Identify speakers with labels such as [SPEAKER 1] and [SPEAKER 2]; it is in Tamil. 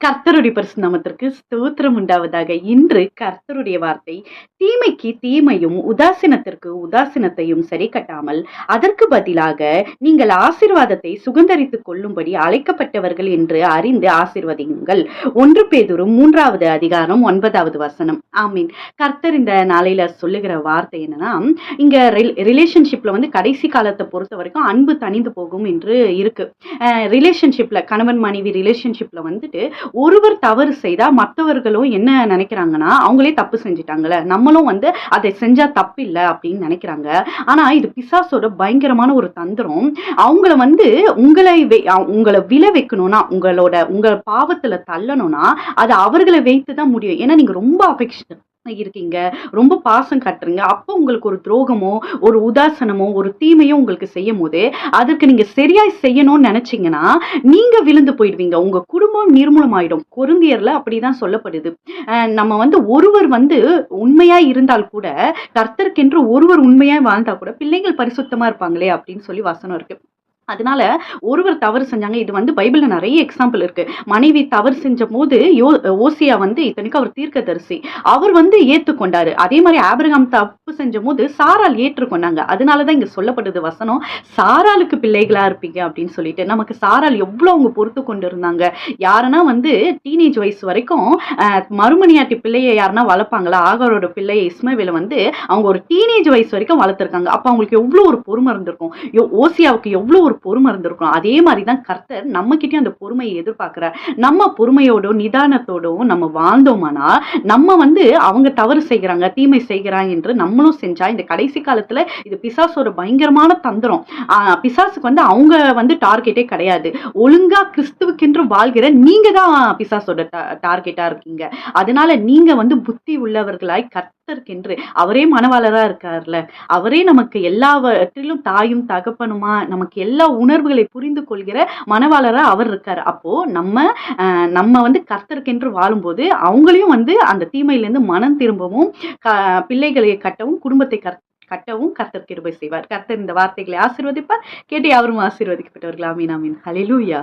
[SPEAKER 1] கர்த்தருடைய பரிசு நாமத்திற்கு ஸ்தோத்திரம் உண்டாவதாக. இன்று கர்த்தருடைய வார்த்தை, தீமைக்கு தீமையும் உதாசீனத்திற்கு உதாசீனத்தையும் சரி கட்டாமல் அதற்கு பதிலாக நீங்கள் ஆசீர்வாதத்தை சுகந்தரித்துக் கொள்ளும்படி அழைக்கப்பட்டவர்கள் என்று அறிந்து ஆசீர்வதியுங்கள். 1 பேதுரு 3வது அதிகாரம் 9வது வசனம். ஆமீன். கர்த்தர் இந்த நாளையில சொல்லுகிற வார்த்தை என்னன்னா, இங்க ரிலேஷன்ஷிப்ல கடைசி காலத்தை பொறுத்த வரைக்கும் அன்பு தணிந்து போகும் என்று இருக்கு. ரிலேஷன்ஷிப்ல கணவன் மனைவி ரிலேஷன்ஷிப்ல ஒருவர் தவறு செய்தா மற்றவர்களும் என்ன நினைக்கிறாங்கன்னா, அவங்களே தப்பு செஞ்சுட்டாங்கல்ல, நம்மளும் அதை செஞ்சா தப்பு இல்லை அப்படின்னு நினைக்கிறாங்க. ஆனா இது பிசாசோட பயங்கரமான ஒரு தந்திரம். அவங்கள உங்களை விழ வைக்கணும்னா, உங்க பாவத்துல தள்ளணும்னா அது அவர்களை வைத்துதான் முடியும். ஏன்னா நீங்க ரொம்ப அஃபெக்ஷன் இருக்கீங்க, ரொம்ப பாசம் காட்டுறீங்க. அப்போ உங்களுக்கு ஒரு துரோகமோ ஒரு உதாசனமோ ஒரு தீமையோ உங்களுக்கு செய்யும் போது அதுக்கு நீங்க சரியாய் செய்யணும்னு நினைச்சீங்கன்னா நீங்க விழுந்து போயிடுவீங்க. உங்க குடும்பம் நிர்மூலமாயிடும். கொரிந்தியர்ல அப்படிதான் சொல்லப்படுது. நம்ம ஒருவர் உண்மையா இருந்தால் கூட, கர்த்தருக்கென்று ஒருவர் உண்மையாய் வாழ்ந்தா கூட பிள்ளைகள் பரிசுத்தமா இருப்பாங்களே அப்படின்னு சொல்லி வசனம் இருக்கு. அதனால ஒருவர் தவறு செஞ்சாங்க. இது பைபிள்ல நிறைய எக்ஸாம்பிள் இருக்கு. மனைவி தவறு செஞ்ச போது ஓசியா இத்தனைக்கும் அவர் தீர்க்கதரிசி, அவர் ஏற்றுக்கொண்டாரு. அதே மாதிரி ஆபிரகாம் தப்பு செஞ்ச போது சாரால் ஏற்றுக்கொண்டாங்க. அதனாலதான் இங்க சொல்லப்படுது வசனம், சாராளுக்கு பிள்ளைகளா இருப்பீங்க அப்படின்னு சொல்லிட்டு. நமக்கு சாரால் எவ்வளவு அவங்க பொறுத்து கொண்டு இருந்தாங்க. யாருன்னா டீனேஜ் வயசு வரைக்கும் மறுமணியாட்டி பிள்ளையை யாருன்னா வளர்ப்பாங்களா? ஆகாரோட பிள்ளையை இஸ்மவேல அவங்க ஒரு டீனேஜ் வயசு வரைக்கும் வளர்த்திருக்காங்க. அப்ப அவங்களுக்கு எவ்வளவு ஒரு பொறுமை இருந்திருக்கும். ஓசியாவுக்கு எவ்வளவு ஒரு பொறுமை இருந்திருக்கும். அதே மாதிரிதான் கர்த்தர் நம்ம கிட்டயும் அந்த பொறுமையை எதிர்பார்க்கிறார். நம்ம பொறுமையோடும் நிதானத்தோடும் நம்ம வாழ்ந்தோம்னா, நம்ம அவங்க தவறு செய்கிறாங்க, தீமை செய்கிறாங்க என்று நம்மளும் செஞ்சா, இந்த கடைசி காலத்துல இது பிசாசோட பயங்கரமான தந்திரம். பிசாசுக்கு அவங்க டார்கெட்டே கிடையாது. ஒழுங்கா கிறிஸ்துவுக்கென்று வாழ்கிற நீங்க தான் பிசாசோட டார்கெட்டா இருக்கீங்க. அதனால நீங்க புத்தி உள்ளவர்களாய் கர்த்தருக்கென்று, அவரே மனவாளரா இருக்கார்ல, அவரே நமக்கு எல்லாவற்றிலும் தாயும் தகப்பனுமா நமக்கு எல்லா உணர்வுகளை புரிந்து கொள்கிற மனவாளரா அவர் இருக்காரு. அப்போ நம்ம கர்த்தருக்கென்று வாழும்போது அவங்களையும் அந்த தீமையிலிருந்து மனம் திரும்பவும், பிள்ளைகளை கட்டவும், குடும்பத்தை கட்டவும் கர்த்தர் கிருபை செய்வார். கர்த்தர் இந்த வார்த்தைகளை ஆசீர்வதிப்பார். கேட்டு யாவரும் ஆசீர்வதிக்கப்பட்டவர்கள். ஆமீன் ஆமீன். ஹல்லேலூயா.